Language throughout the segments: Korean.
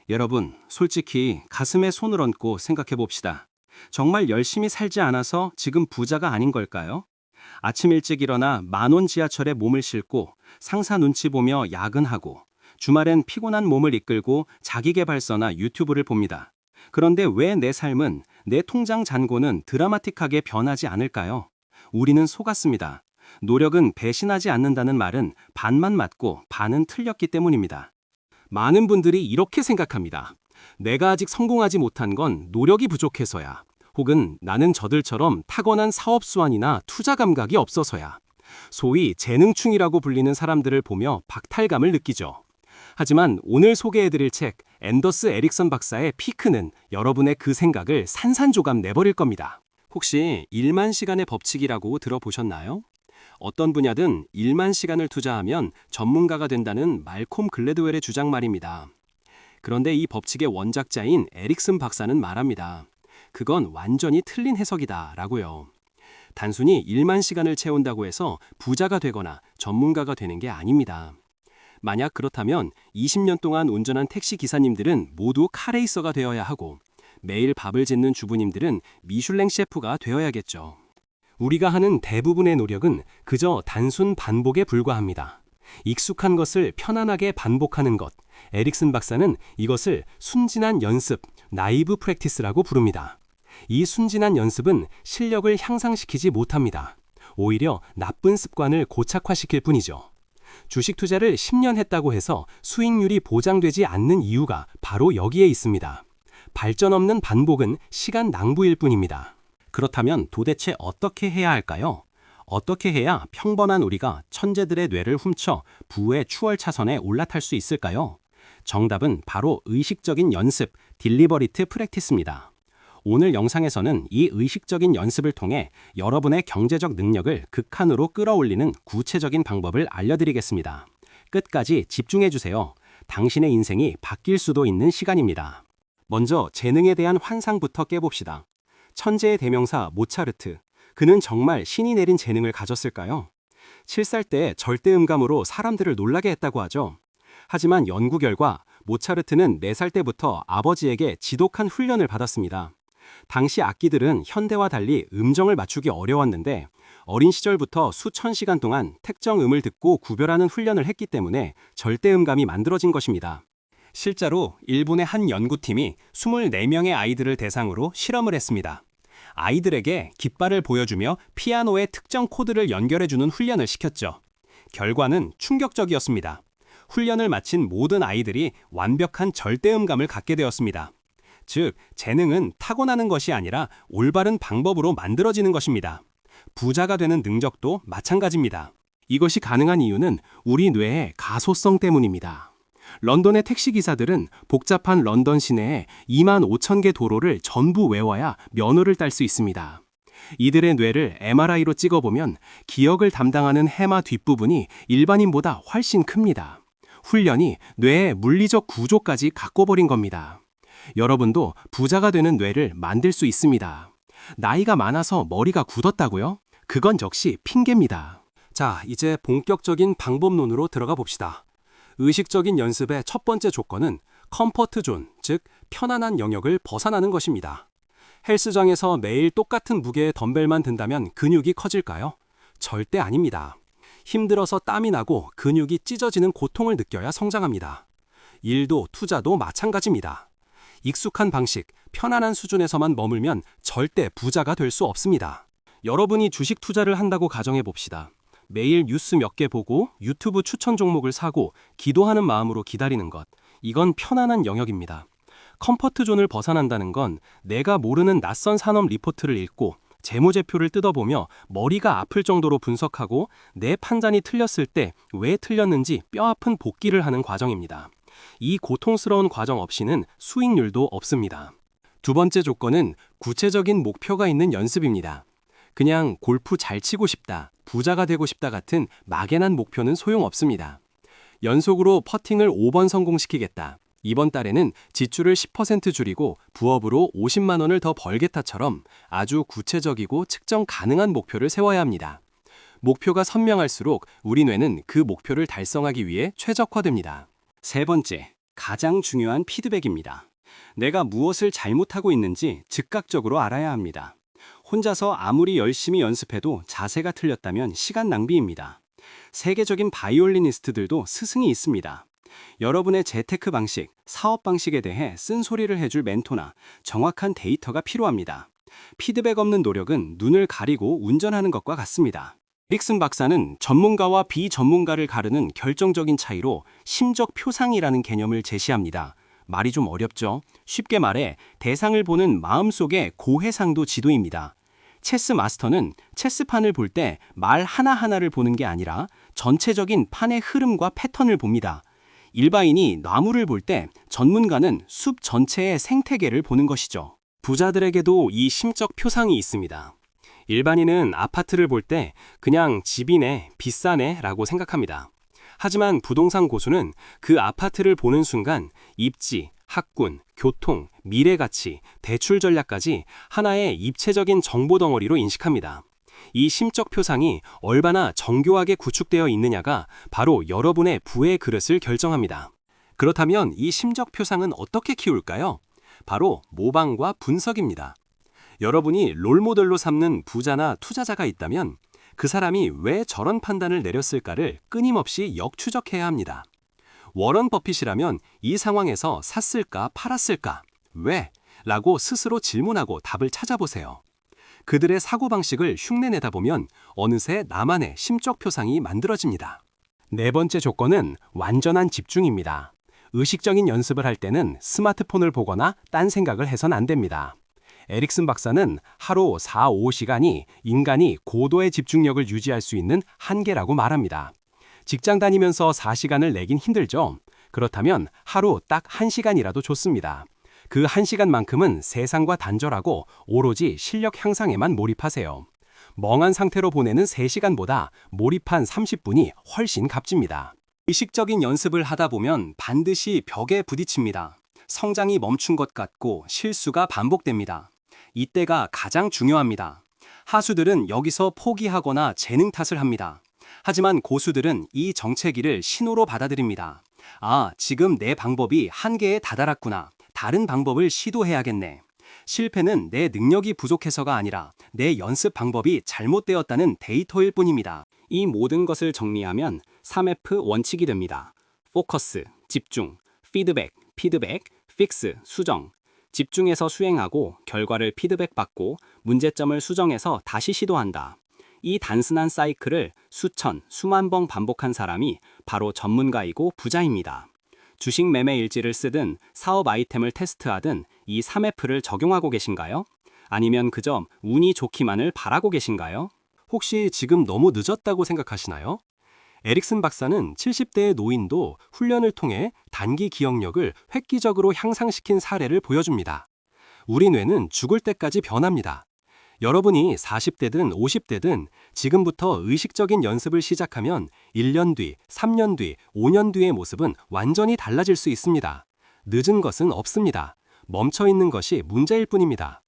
여러분, 솔직히 가슴에 손을 얹고 생각해 봅시다. 정말 열심히 살지 않아서 지금 부자가 아닌 걸까요? 아침 일찍 일어나 만원 지하철에 몸을 싣고 상사 눈치 보며 야근하고 주말엔 피곤한 몸을 이끌고 자기계발서나 유튜브를 봅니다. 그런데 왜 내 삶은, 내 통장 잔고는 드라마틱하게 변하지 않을까요? 우리는 속았습니다. 노력은 배신하지 않는다는 말은 반만 맞고 반은 틀렸기 때문입니다. 많은 분들이 이렇게 생각합니다. 내가 아직 성공하지 못한 건 노력이 부족해서야. 혹은 나는 저들처럼 타고난 사업 수완이나 투자 감각이 없어서야. 소위 재능충이라고 불리는 사람들을 보며 박탈감을 느끼죠. 하지만 오늘 소개해드릴 책 앤더스 에릭슨 박사의 피크는 여러분의 그 생각을 산산조각 내버릴 겁니다. 혹시 1만 시간의 법칙이라고 들어보셨나요? 어떤 분야든 1만 시간을 투자하면 전문가가 된다는 말콤 글래드웰의 주장 말입니다. 그런데 이 법칙의 원작자인 에릭슨 박사는 말합니다. 그건 완전히 틀린 해석이다 라고요. 단순히 1만 시간을 채운다고 해서 부자가 되거나 전문가가 되는 게 아닙니다. 만약 그렇다면 20년 동안 운전한 택시 기사님들은 모두 카레이서가 되어야 하고 매일 밥을 짓는 주부님들은 미슐랭 셰프가 되어야겠죠. 우리가 하는 대부분의 노력은 그저 단순 반복에 불과합니다. 익숙한 것을 편안하게 반복하는 것. 에릭슨 박사는 이것을 순진한 연습, 나이브 프랙티스라고 부릅니다. 이 순진한 연습은 실력을 향상시키지 못합니다. 오히려 나쁜 습관을 고착화시킬 뿐이죠. 주식 투자를 10년 했다고 해서 수익률이 보장되지 않는 이유가 바로 여기에 있습니다. 발전 없는 반복은 시간 낭비일 뿐입니다. 그렇다면 도대체 어떻게 해야 할까요? 어떻게 해야 평범한 우리가 천재들의 뇌를 훔쳐 부의 추월 차선에 올라탈 수 있을까요? 정답은 바로 의식적인 연습, 딜리버리트 프랙티스입니다. 오늘 영상에서는 이 의식적인 연습을 통해 여러분의 경제적 능력을 극한으로 끌어올리는 구체적인 방법을 알려드리겠습니다. 끝까지 집중해주세요. 당신의 인생이 바뀔 수도 있는 시간입니다. 먼저 재능에 대한 환상부터 깨봅시다. 천재의 대명사 모차르트. 그는 정말 신이 내린 재능을 가졌을까요? 7살 때 절대음감으로 사람들을 놀라게 했다고 하죠. 하지만 연구 결과 모차르트는 4살 때부터 아버지에게 지독한 훈련을 받았습니다. 당시 악기들은 현대와 달리 음정을 맞추기 어려웠는데 어린 시절부터 수천 시간 동안 특정 음을 듣고 구별하는 훈련을 했기 때문에 절대음감이 만들어진 것입니다. 실제로 일본의 한 연구팀이 24명의 아이들을 대상으로 실험을 했습니다. 아이들에게 깃발을 보여주며 피아노의 특정 코드를 연결해주는 훈련을 시켰죠. 결과는 충격적이었습니다. 훈련을 마친 모든 아이들이 완벽한 절대음감을 갖게 되었습니다. 즉, 재능은 타고나는 것이 아니라 올바른 방법으로 만들어지는 것입니다. 부자가 되는 능력도 마찬가지입니다. 이것이 가능한 이유는 우리 뇌의 가소성 때문입니다. 런던의 택시기사들은 복잡한 런던 시내에 2만 5천 개 도로를 전부 외워야 면허를 딸 수 있습니다. 이들의 뇌를 MRI로 찍어보면 기억을 담당하는 해마 뒷부분이 일반인보다 훨씬 큽니다. 훈련이 뇌의 물리적 구조까지 바꿔버린 겁니다. 여러분도 부자가 되는 뇌를 만들 수 있습니다. 나이가 많아서 머리가 굳었다고요? 그건 역시 핑계입니다. 자, 이제 본격적인 방법론으로 들어가 봅시다. 의식적인 연습의 첫 번째 조건은 컴포트 존, 즉 편안한 영역을 벗어나는 것입니다. 헬스장에서 매일 똑같은 무게의 덤벨만 든다면 근육이 커질까요? 절대 아닙니다. 힘들어서 땀이 나고 근육이 찢어지는 고통을 느껴야 성장합니다. 일도 투자도 마찬가지입니다. 익숙한 방식, 편안한 수준에서만 머물면 절대 부자가 될 수 없습니다. 여러분이 주식 투자를 한다고 가정해 봅시다. 매일 뉴스 몇 개 보고 유튜브 추천 종목을 사고 기도하는 마음으로 기다리는 것. 이건 편안한 영역입니다. 컴포트 존을 벗어난다는 건 내가 모르는 낯선 산업 리포트를 읽고 재무제표를 뜯어보며 머리가 아플 정도로 분석하고 내 판단이 틀렸을 때 왜 틀렸는지 뼈아픈 복기를 하는 과정입니다. 이 고통스러운 과정 없이는 수익률도 없습니다. 두 번째 조건은 구체적인 목표가 있는 연습입니다. 그냥 골프 잘 치고 싶다, 부자가 되고 싶다 같은 막연한 목표는 소용없습니다. 연속으로 퍼팅을 5번 성공시키겠다. 이번 달에는 지출을 10% 줄이고 부업으로 50만 원을 더 벌겠다처럼 아주 구체적이고 측정 가능한 목표를 세워야 합니다. 목표가 선명할수록 우리 뇌는 그 목표를 달성하기 위해 최적화됩니다. 세 번째, 가장 중요한 피드백입니다. 내가 무엇을 잘못하고 있는지 즉각적으로 알아야 합니다. 혼자서 아무리 열심히 연습해도 자세가 틀렸다면 시간 낭비입니다. 세계적인 바이올리니스트들도 스승이 있습니다. 여러분의 재테크 방식, 사업 방식에 대해 쓴소리를 해줄 멘토나 정확한 데이터가 필요합니다. 피드백 없는 노력은 눈을 가리고 운전하는 것과 같습니다. 에릭슨 박사는 전문가와 비전문가를 가르는 결정적인 차이로 심적 표상이라는 개념을 제시합니다. 말이 좀 어렵죠? 쉽게 말해 대상을 보는 마음속의 고해상도 지도입니다. 체스 마스터는 체스판을 볼 때 말 하나하나를 보는 게 아니라 전체적인 판의 흐름과 패턴을 봅니다. 일반인이 나무를 볼 때 전문가는 숲 전체의 생태계를 보는 것이죠. 부자들에게도 이 심적 표상이 있습니다. 일반인은 아파트를 볼 때 그냥 집이네, 비싸네 라고 생각합니다. 하지만 부동산 고수는 그 아파트를 보는 순간 입지, 학군, 교통, 미래 가치, 대출 전략까지 하나의 입체적인 정보 덩어리로 인식합니다. 이 심적 표상이 얼마나 정교하게 구축되어 있느냐가 바로 여러분의 부의 그릇을 결정합니다. 그렇다면 이 심적 표상은 어떻게 키울까요? 바로 모방과 분석입니다. 여러분이 롤모델로 삼는 부자나 투자자가 있다면 그 사람이 왜 저런 판단을 내렸을까를 끊임없이 역추적해야 합니다. 워런 버핏이라면 이 상황에서 샀을까 팔았을까? 왜? 라고 스스로 질문하고 답을 찾아보세요. 그들의 사고방식을 흉내내다 보면 어느새 나만의 심적 표상이 만들어집니다. 네 번째 조건은 완전한 집중입니다. 의식적인 연습을 할 때는 스마트폰을 보거나 딴 생각을 해선 안 됩니다. 에릭슨 박사는 하루 4-5시간이 인간이 고도의 집중력을 유지할 수 있는 한계라고 말합니다. 직장 다니면서 4시간을 내긴 힘들죠? 그렇다면 하루 딱 1시간이라도 좋습니다. 그 1시간만큼은 세상과 단절하고 오로지 실력 향상에만 몰입하세요. 멍한 상태로 보내는 3시간보다 몰입한 30분이 훨씬 값집니다. 의식적인 연습을 하다 보면 반드시 벽에 부딪힙니다. 성장이 멈춘 것 같고 실수가 반복됩니다. 이때가 가장 중요합니다. 하수들은 여기서 포기하거나 재능 탓을 합니다. 하지만 고수들은 이 정체기를 신호로 받아들입니다. 아, 지금 내 방법이 한계에 다다랐구나. 다른 방법을 시도해야겠네. 실패는 내 능력이 부족해서가 아니라 내 연습 방법이 잘못되었다는 데이터일 뿐입니다. 이 모든 것을 정리하면 3F 원칙이 됩니다. 포커스, 집중, 피드백, 픽스, 수정. 집중해서 수행하고 결과를 피드백받고 문제점을 수정해서 다시 시도한다. 이 단순한 사이클을 수천, 수만 번 반복한 사람이 바로 전문가이고 부자입니다. 주식 매매 일지를 쓰든 사업 아이템을 테스트하든 이 3F를 적용하고 계신가요? 아니면 그저 운이 좋기만을 바라고 계신가요? 혹시 지금 너무 늦었다고 생각하시나요? 에릭슨 박사는 70대의 노인도 훈련을 통해 단기 기억력을 획기적으로 향상시킨 사례를 보여줍니다. 우리 뇌는 죽을 때까지 변합니다. 여러분이 40대든 50대든 지금부터 의식적인 연습을 시작하면 1년 뒤, 3년 뒤, 5년 뒤의 모습은 완전히 달라질 수 있습니다. 늦은 것은 없습니다. 멈춰 있는 것이 문제일 뿐입니다.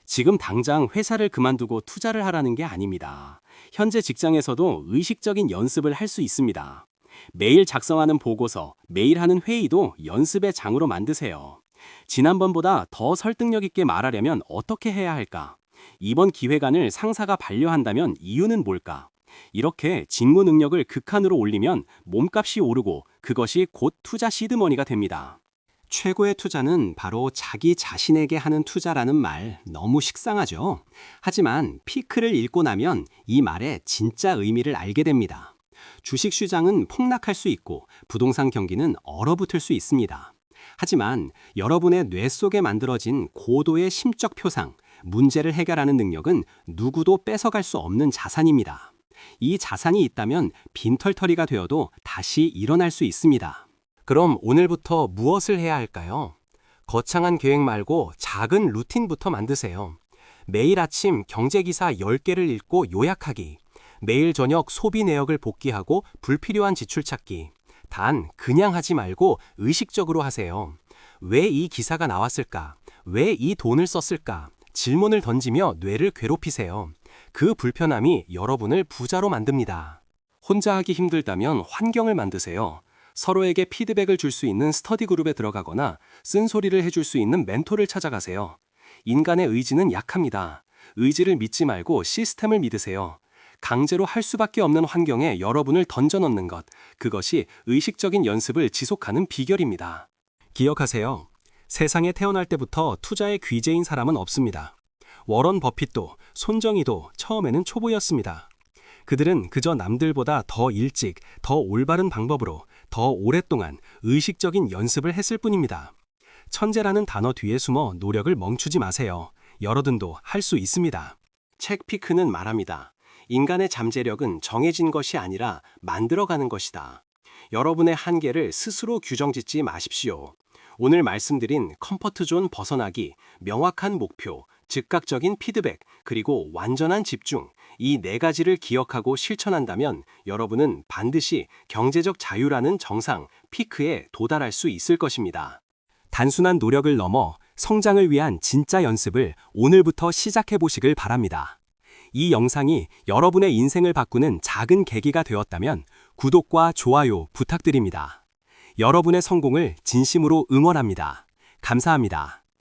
지금 당장 회사를 그만두고 투자를 하라는 게 아닙니다. 현재 직장에서도 의식적인 연습을 할 수 있습니다. 매일 작성하는 보고서, 매일 하는 회의도 연습의 장으로 만드세요. 지난번보다 더 설득력 있게 말하려면 어떻게 해야 할까? 이번 기획안을 상사가 반려한다면 이유는 뭘까? 이렇게 직무 능력을 극한으로 올리면 몸값이 오르고 그것이 곧 투자 시드머니가 됩니다. 최고의 투자는 바로 자기 자신에게 하는 투자라는 말 너무 식상하죠? 하지만 피크를 읽고 나면 이 말의 진짜 의미를 알게 됩니다. 주식 시장은 폭락할 수 있고 부동산 경기는 얼어붙을 수 있습니다. 하지만 여러분의 뇌 속에 만들어진 고도의 심적 표상, 문제를 해결하는 능력은 누구도 뺏어갈 수 없는 자산입니다. 이 자산이 있다면 빈털터리가 되어도 다시 일어날 수 있습니다. 그럼 오늘부터 무엇을 해야 할까요? 거창한 계획 말고 작은 루틴부터 만드세요. 매일 아침 경제기사 10개를 읽고 요약하기. 매일 저녁 소비 내역을 복기하고 불필요한 지출 찾기. 단 그냥 하지 말고 의식적으로 하세요. 왜 이 기사가 나왔을까? 왜 이 돈을 썼을까? 질문을 던지며 뇌를 괴롭히세요. 그 불편함이 여러분을 부자로 만듭니다. 혼자 하기 힘들다면 환경을 만드세요. 서로에게 피드백을 줄 수 있는 스터디 그룹에 들어가거나 쓴소리를 해줄 수 있는 멘토를 찾아가세요. 인간의 의지는 약합니다. 의지를 믿지 말고 시스템을 믿으세요. 강제로 할 수밖에 없는 환경에 여러분을 던져넣는 것, 그것이 의식적인 연습을 지속하는 비결입니다. 기억하세요. 세상에 태어날 때부터 투자의 귀재인 사람은 없습니다. 워런 버핏도 손정희도 처음에는 초보였습니다. 그들은 그저 남들보다 더 일찍, 더 올바른 방법으로 더 오랫동안 의식적인 연습을 했을 뿐입니다. 천재라는 단어 뒤에 숨어 노력을 멈추지 마세요. 여러분도 할 수 있습니다. 책 피크는 말합니다. 인간의 잠재력은 정해진 것이 아니라 만들어가는 것이다. 여러분의 한계를 스스로 규정짓지 마십시오. 오늘 말씀드린 컴포트존 벗어나기, 명확한 목표, 즉각적인 피드백, 그리고 완전한 집중, 이 네 가지를 기억하고 실천한다면 여러분은 반드시 경제적 자유라는 정상, 피크에 도달할 수 있을 것입니다. 단순한 노력을 넘어 성장을 위한 진짜 연습을 오늘부터 시작해 보시길 바랍니다. 이 영상이 여러분의 인생을 바꾸는 작은 계기가 되었다면 구독과 좋아요 부탁드립니다. 여러분의 성공을 진심으로 응원합니다. 감사합니다.